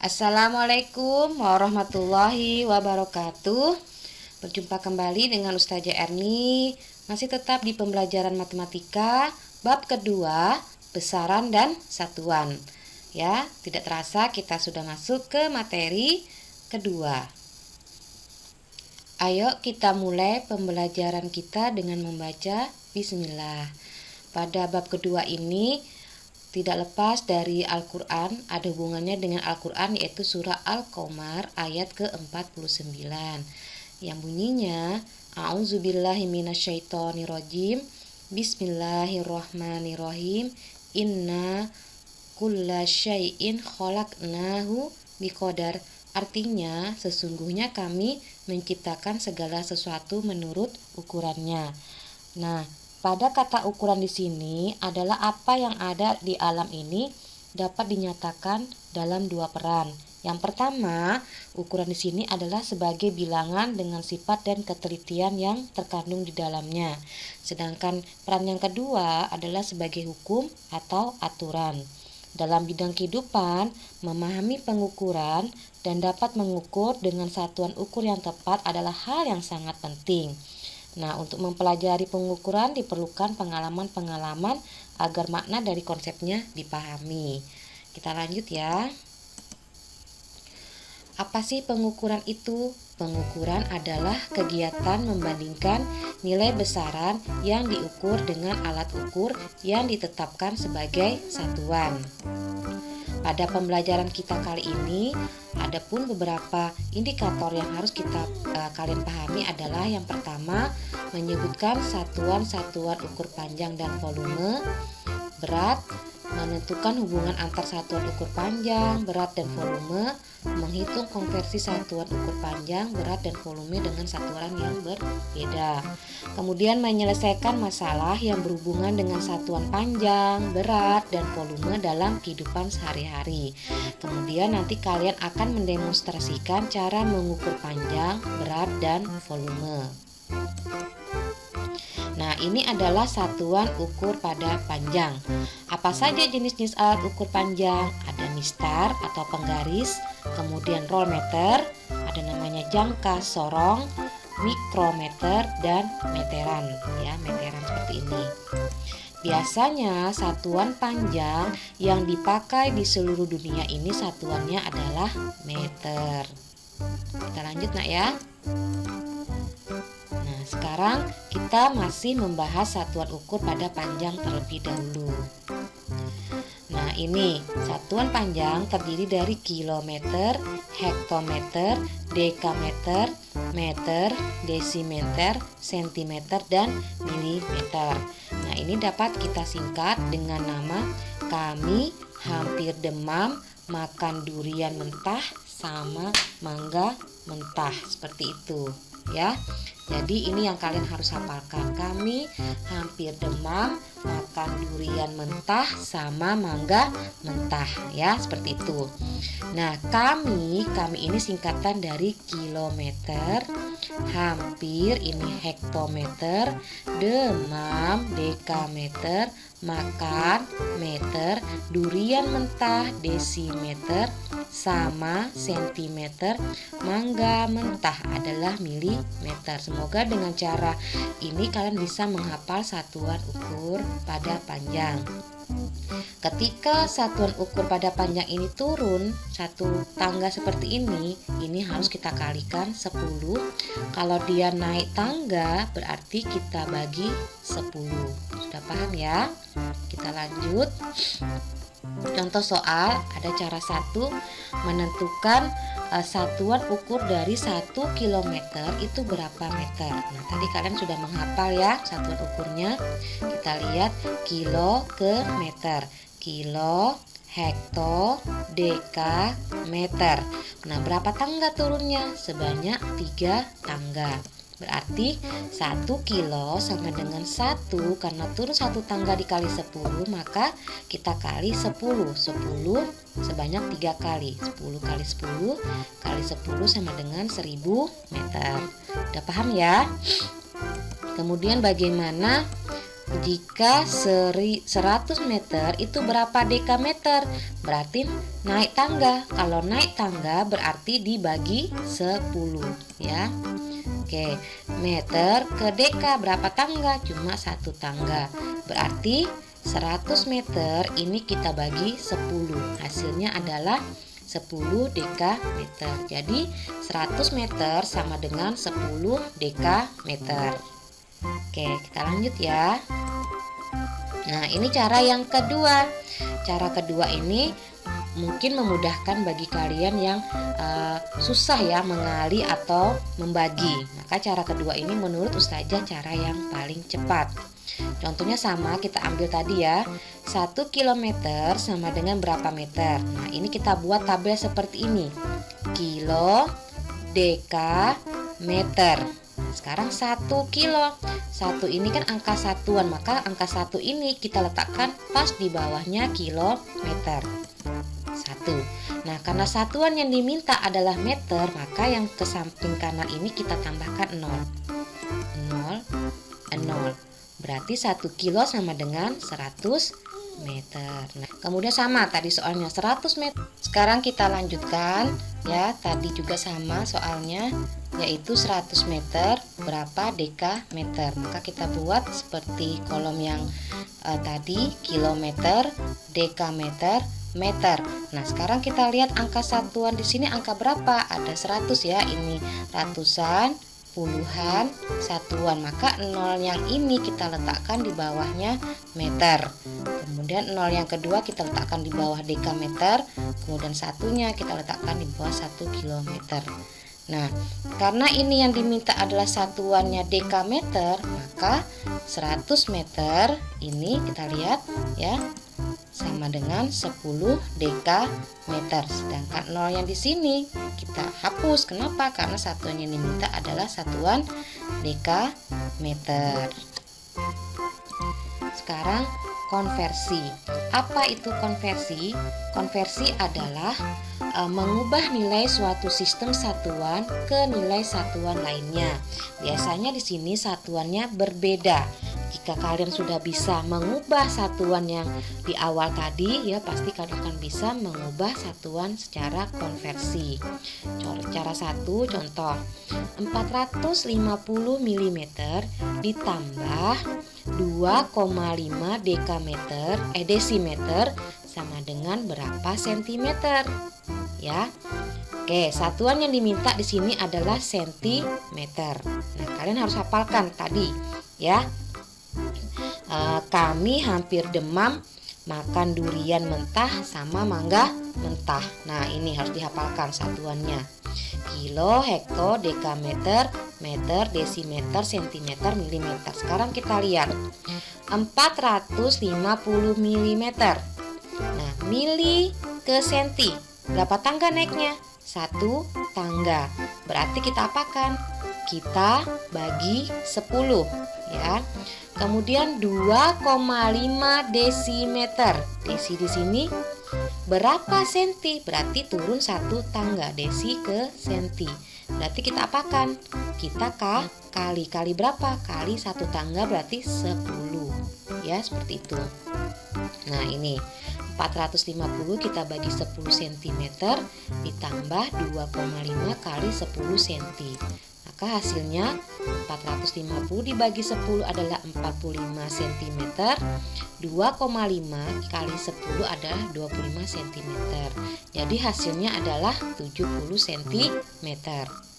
Assalamualaikum warahmatullahi wabarakatuh. Berjumpa kembali dengan Ustazah Erni. Masih tetap di pembelajaran matematika bab kedua, besaran dan satuan. Ya, tidak terasa kita sudah masuk ke materi kedua. Ayo kita mulai pembelajaran kita dengan membaca Bismillah. Pada bab kedua ini tidak lepas dari Al-Quran, ada hubungannya dengan Al-Quran, yaitu surah Al-Qamar ayat ke-49 yang bunyinya A'udzubillahi minasyaitonirrajim, Bismillahirrahmanirrahim, Inna kulla syai'in khalaqnahu biqadar. Artinya, sesungguhnya kami menciptakan segala sesuatu menurut ukurannya. Nah, pada kata ukuran di sini adalah apa yang ada di alam ini dapat dinyatakan dalam dua peran. Yang pertama, ukuran di sini adalah sebagai bilangan dengan sifat dan ketelitian yang terkandung di dalamnya. Sedangkan peran yang kedua adalah sebagai hukum atau aturan. Dalam bidang kehidupan, memahami pengukuran dan dapat mengukur dengan satuan ukur yang tepat adalah hal yang sangat penting. Nah, untuk mempelajari pengukuran diperlukan pengalaman-pengalaman agar makna dari konsepnya dipahami. Kita lanjut ya. Apa sih pengukuran itu? Pengukuran adalah kegiatan membandingkan nilai besaran yang diukur dengan alat ukur yang ditetapkan sebagai satuan. Pada pembelajaran kita kali ini, ada pun beberapa indikator yang harus kalian pahami adalah yang pertama, menyebutkan satuan-satuan ukur panjang dan volume, berat, menentukan hubungan antar satuan ukur panjang, berat, dan volume, menghitung konversi satuan ukur panjang, berat, dan volume dengan satuan yang berbeda. Kemudian menyelesaikan masalah yang berhubungan dengan satuan panjang, berat, dan volume dalam kehidupan sehari-hari. Kemudian nanti kalian akan mendemonstrasikan cara mengukur panjang, berat, dan volume. Nah, ini adalah satuan ukur pada panjang. Apa saja jenis-jenis alat ukur panjang? Ada mistar atau penggaris, kemudian rollmeter, ada namanya jangka sorong, mikrometer, dan meteran. Ya, meteran seperti ini. Biasanya satuan panjang yang dipakai di seluruh dunia ini satuannya adalah meter. Kita lanjut nak ya. Nah, sekarang kita masih membahas satuan ukur pada panjang terlebih dahulu. Nah, ini satuan panjang terdiri dari kilometer, hektometer, dekameter, meter, desimeter, sentimeter, dan milimeter. Nah, ini dapat kita singkat dengan nama kami hampir demam makan durian mentah sama mangga mentah, seperti itu ya. Jadi ini yang kalian harus hafalkan. Kami hampir demam makan durian mentah sama mangga mentah, ya, seperti itu. Nah, kami ini singkatan dari kilometer, hampir ini hektometer, demam dekameter, makan meter, durian mentah desimeter, sama sentimeter, mangga mentah adalah milimeter. Semoga dengan cara ini kalian bisa menghafal satuan ukur pada panjang. Ketika satuan ukur pada panjang ini turun satu tangga seperti ini harus kita kalikan 10. Kalau dia naik tangga berarti kita bagi 10. Sudah paham ya? Kita lanjut. Contoh soal, ada cara 1, menentukan satuan ukur dari 1 km itu berapa meter. Nah, tadi kalian sudah menghafal ya satuan ukurnya. Kita lihat kilo ke meter, kilo, hekto, deka, meter. Nah, berapa tangga turunnya? Sebanyak 3 tangga. Berarti 1 kilo sama dengan 1, karena turun 1 tangga dikali 10, maka kita kali 10. 10 sebanyak 3 kali. 10 kali 10 kali 10 sama dengan 1000 meter. Udah paham ya? Kemudian bagaimana jika 100 meter itu berapa dekameter? Berarti naik tangga. Kalau naik tangga berarti dibagi 10 ya. Oke, meter ke deka berapa tangga? Cuma 1 tangga. Berarti 100 meter ini kita bagi 10. Hasilnya adalah 10 dekameter. Jadi 100 meter sama dengan 10 dekameter. Oke, kita lanjut ya. Nah, ini cara yang kedua. Cara kedua ini mungkin memudahkan bagi kalian yang susah ya mengali atau membagi. Maka cara kedua ini menurut Ustazah cara yang paling cepat. Contohnya sama, kita ambil tadi ya, 1 kilometer sama dengan berapa meter. Nah, ini kita buat tabel seperti ini. Kilo, deka, meter. Sekarang 1 kilo. 1 ini kan angka satuan, maka angka 1 ini kita letakkan pas di bawahnya kilometer. 1. Nah, karena satuan yang diminta adalah meter, maka yang ke samping kanan ini kita tambahkan 0. 0, 0. Berarti 1 kilo sama dengan 100 meter. Nah, kemudian sama tadi soalnya 100 meter. Sekarang kita lanjutkan ya, tadi juga sama soalnya, yaitu 100 meter berapa dekameter. Maka kita buat seperti kolom yang tadi, kilometer, dekameter, meter. Nah, sekarang kita lihat angka satuan di sini angka berapa? Ada 100 ya, ini ratusan, puluhan, satuan. Maka 0 yang ini kita letakkan di bawahnya meter. Kemudian 0 yang kedua kita letakkan di bawah dekameter. Kemudian satunya kita letakkan di bawah 1 kilometer. Nah, karena ini yang diminta adalah satuannya dekameter, maka 100 meter ini kita lihat ya sama dengan 10 dekameter. Sedangkan 0 yang di sini kita hapus. Kenapa? Karena satuan yang diminta adalah satuan dekameter. Sekarang konversi. Apa itu konversi? Konversi adalah mengubah nilai suatu sistem satuan ke nilai satuan lainnya. Biasanya di sini satuannya berbeda. Jika kalian sudah bisa mengubah satuan yang di awal tadi ya, pasti kalian akan bisa mengubah satuan secara konversi. Cara 1, contoh 450 mm ditambah 2,5 desimeter sama dengan berapa sentimeter ya. Oke, satuan yang diminta di sini adalah sentimeter. Nah, kalian harus hafalkan tadi ya. Kami hampir demam makan durian mentah sama mangga mentah. Nah, ini harus dihafalkan satuannya. Kilo, hekto, dekameter, meter, desimeter, sentimeter, milimeter. Sekarang kita lihat 450 mm. Nah, mili ke senti. Berapa tangga naiknya? 1 tangga. Berarti kita apakan? Kita bagi 10 ya. Kemudian 2,5 desimeter. Desi di sini berapa senti? Berarti turun 1 tangga, desi ke senti. Berarti kita apakan? Kita kali berapa? Kali 1 tangga berarti 10. Ya, seperti itu. Nah, ini 450 kita bagi 10 cm ditambah 2,5 kali 10 cm. Maka hasilnya 450 dibagi 10 adalah 45 cm. 2,5 kali 10 adalah 25 cm. Jadi hasilnya adalah 70 cm.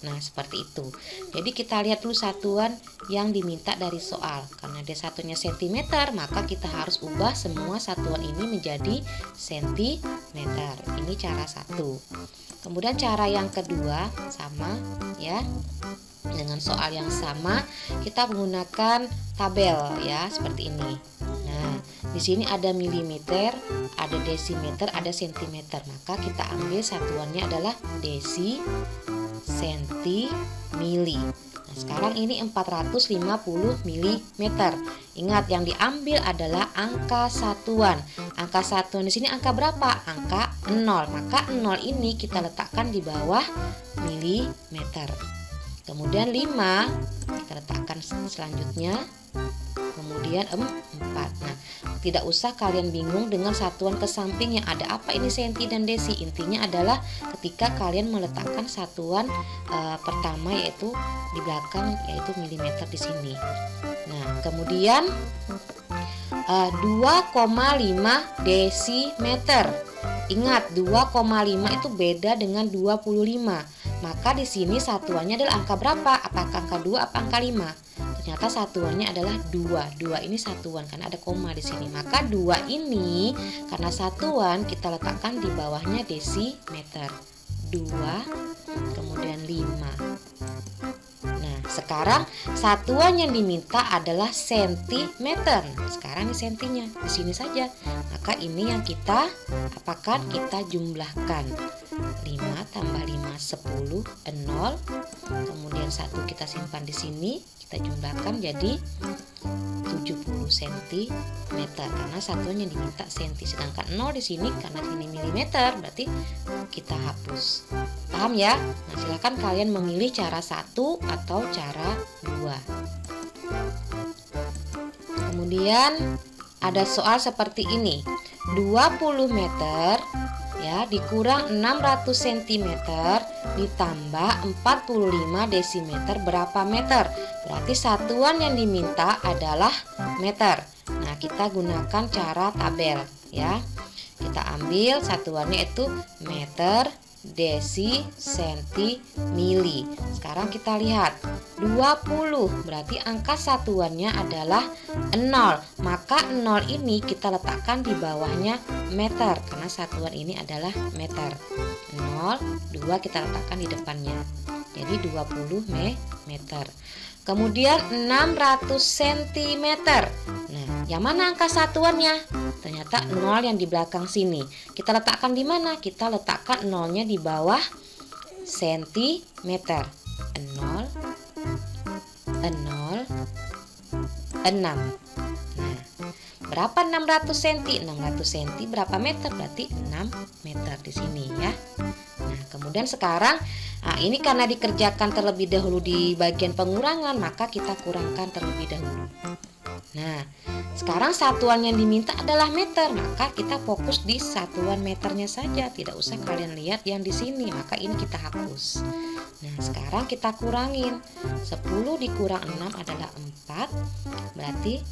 Nah, seperti itu. Jadi kita lihat dulu satuan yang diminta dari soal. Karena dia satunya cm, maka kita harus ubah semua satuan ini menjadi cm. Ini cara 1. Kemudian cara yang kedua sama ya. Dengan soal yang sama kita menggunakan tabel ya, seperti ini. Nah, di sini ada milimeter, ada desimeter, ada sentimeter. Maka kita ambil satuannya adalah desi, senti, mili. Nah, sekarang ini 450 mm. Ingat, yang diambil adalah angka satuan. Angka satuan di sini angka berapa? Angka 0. Maka 0 ini kita letakkan di bawah milimeter. Kemudian 5 kita letakkan selanjutnya kemudian 4. Nah, tidak usah kalian bingung dengan satuan ke samping yang ada apa ini senti dan desi. Intinya adalah ketika kalian meletakkan satuan pertama yaitu di belakang yaitu milimeter di sini. Nah, kemudian 2,5 desimeter. Ingat, 2,5 itu beda dengan 25. Maka di sini satuannya adalah angka berapa? Apakah angka 2 apa angka 5? Ternyata satuannya adalah 2. 2 ini satuan karena ada koma di sini. Maka 2 ini karena satuan kita letakkan di bawahnya desimeter. 2 kemudian 5. Nah, sekarang satuan yang diminta adalah sentimeter. Nah, sekarang ini sentinya di sini saja. Maka ini yang kita apakan? Kita jumlahkan. 5 tambah 5 10 0. Kemudian 1 kita simpan di sini, kita jumlahkan jadi 70 cm karena satuan yang diminta senti, sedangkan 0 di sini karena ini milimeter berarti kita hapus. Paham ya? Nah, silakan kalian memilih cara 1 atau cara 2. Kemudian ada soal seperti ini. 20 meter ya dikurang 600 cm ditambah 45 desimeter berapa meter? Berarti satuan yang diminta adalah meter. Nah, kita gunakan cara tabel ya. Kita ambil satuannya itu meter, desi, senti, mili. Sekarang kita lihat 20 berarti angka satuannya adalah 0. Maka 0 ini kita letakkan di bawahnya meter karena satuan ini adalah meter. 0, 2 kita letakkan di depannya. Jadi 20 meter. Kemudian 600 cm. Nah, yang mana angka satuannya? Ternyata 0 yang di belakang sini. Kita letakkan di mana? Kita letakkan 0-nya di bawah sentimeter. 0, 6. Nah, berapa 600 cm? 600 cm berapa meter? Berarti 6 meter di sini ya. Nah, kemudian sekarang ini karena dikerjakan terlebih dahulu di bagian pengurangan, maka kita kurangkan terlebih dahulu. Nah, sekarang satuan yang diminta adalah meter, maka kita fokus di satuan meternya saja, tidak usah kalian lihat yang di sini, maka ini kita hapus. Nah, sekarang kita kurangin. 10 dikurang 6 adalah 4, berarti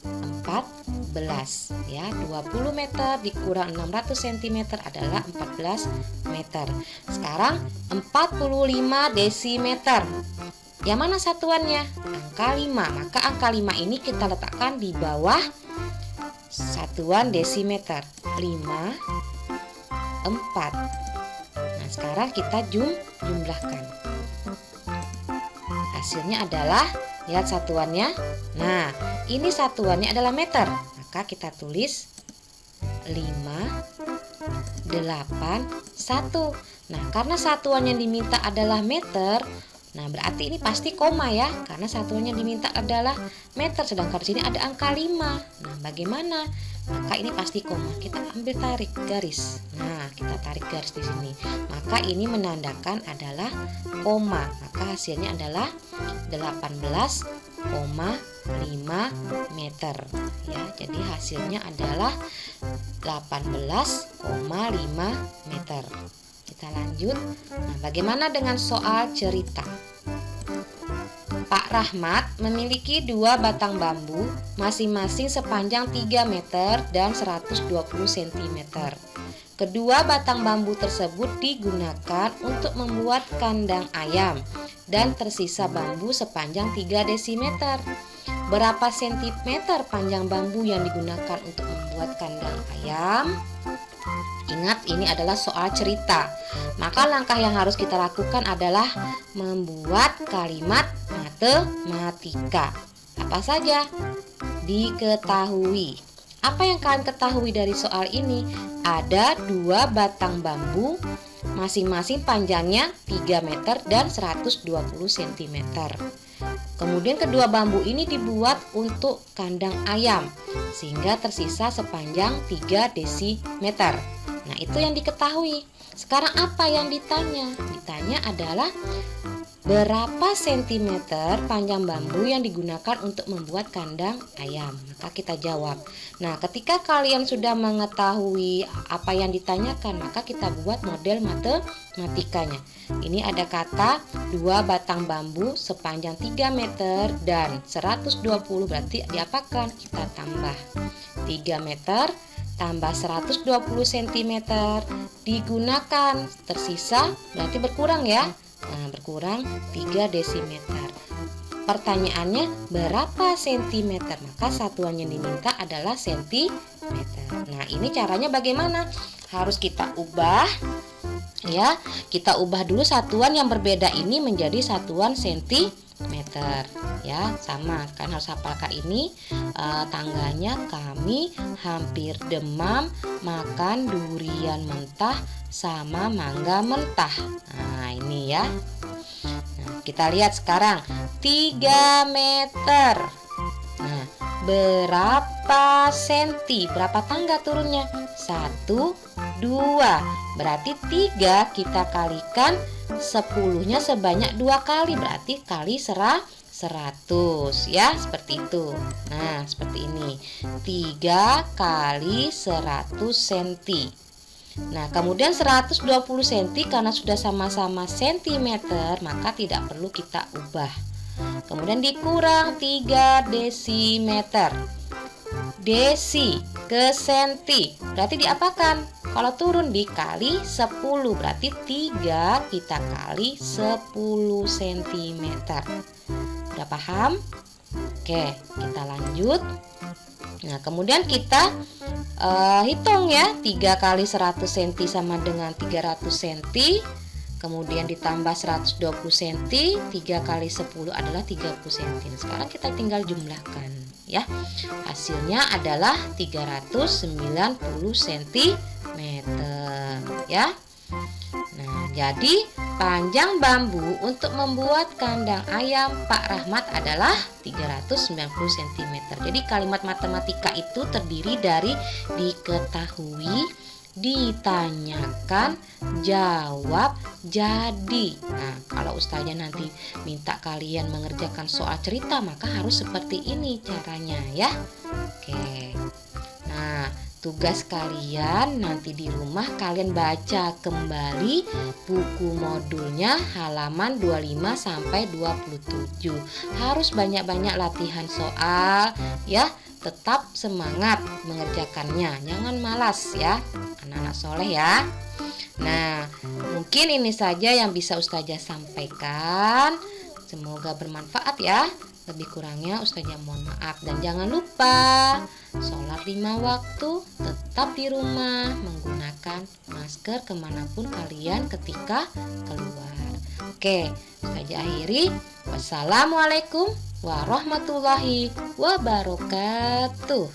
14 ya. 20 meter dikurang 600 cm adalah 14 meter. Sekarang 45 desimeter. Yang mana satuannya? Angka 5. Maka angka 5 ini kita letakkan di bawah satuan desimeter. 5, 4. Nah, sekarang kita jumlahkan. Hasilnya adalah, lihat satuannya. Nah, ini satuannya adalah meter. Maka kita tulis 5, 8, 1. Nah, karena satuan yang diminta adalah meter, nah berarti ini pasti koma ya, karena satuannya diminta adalah meter, sedangkan di sini ada angka 5. Nah, bagaimana? Maka ini pasti koma. Kita ambil tarik garis. Nah, kita tarik garis di sini. Maka ini menandakan adalah koma. Maka hasilnya adalah 18,5 meter. Ya, jadi hasilnya adalah 18,5 meter. Kita lanjut. Nah, bagaimana dengan soal cerita? Pak Rahmat memiliki 2 batang bambu masing-masing sepanjang 3 meter dan 120 cm. Kedua batang bambu tersebut digunakan untuk membuat kandang ayam dan tersisa bambu sepanjang 3 desimeter. Berapa sentimeter panjang bambu yang digunakan untuk membuat kandang ayam? Ingat, ini adalah soal cerita. Maka langkah yang harus kita lakukan adalah membuat kalimat matematika. Apa saja? Diketahui. Apa yang kalian ketahui dari soal ini? Ada 2 batang bambu, masing-masing panjangnya 3 meter dan 120 cm. Kemudian kedua bambu ini dibuat untuk kandang ayam, sehingga tersisa sepanjang 3 desimeter. Nah, itu yang diketahui. Sekarang apa yang ditanya? Ditanya adalah berapa sentimeter panjang bambu yang digunakan untuk membuat kandang ayam? Maka kita jawab. Nah, ketika kalian sudah mengetahui apa yang ditanyakan, maka kita buat model matematikanya. Ini ada kata 2 batang bambu sepanjang 3 meter dan 120, berarti diapakan? Kita tambah 3 meter tambah 120 cm digunakan, tersisa berarti berkurang ya. Nah, berkurang 3 desimeter. Pertanyaannya berapa sentimeter? Maka satuan yang diminta adalah sentimeter. Nah, ini caranya bagaimana? Harus kita ubah ya. Kita ubah dulu satuan yang berbeda ini menjadi satuan sentimeter ya. Sama kan, harus hafalkan ini. Tangganya kami hampir demam makan durian mentah sama mangga mentah. Nah, ini ya. Nah, kita lihat sekarang 3 meter. Nah, berapa senti? Berapa tangga turunnya? 1, 2. Berarti 3 kita kalikan 10-nya sebanyak 2 kali, berarti kali 100 ya, seperti itu. Nah, seperti ini. 3 kali 100 cm. Nah, kemudian 120 cm karena sudah sama-sama sentimeter, maka tidak perlu kita ubah. Kemudian dikurang 3 desimeter. Desi ke senti, berarti diapakan? Kalau turun dikali 10, berarti 3 kita kali 10 cm. Udah paham? Oke, kita lanjut. Nah, kemudian kita hitung ya, 3 kali 100 cm sama dengan 300 cm. Kemudian ditambah 120 cm, 3 kali 10 adalah 30 cm. Sekarang kita tinggal jumlahkan ya. Hasilnya adalah 390 cm ya. Nah, jadi panjang bambu untuk membuat kandang ayam Pak Rahmat adalah 390 cm. Jadi kalimat matematika itu terdiri dari diketahui, ditanyakan, jawab, jadi. Nah, kalau ustazah nanti minta kalian mengerjakan soal cerita, maka harus seperti ini caranya ya. Oke. Nah, tugas kalian nanti di rumah kalian baca kembali buku modulnya halaman 25 sampai 27. Harus banyak-banyak latihan soal ya. Tetap semangat mengerjakannya, jangan malas ya, anak-anak soleh ya. Nah, mungkin ini saja yang bisa ustazah sampaikan. Semoga bermanfaat ya. Lebih kurangnya ustazah mohon maaf. Dan jangan lupa sholat 5 waktu, tetap di rumah, menggunakan masker kemanapun kalian ketika keluar. Oke, ustazah akhiri. Wassalamualaikum warahmatullahi wabarakatuh.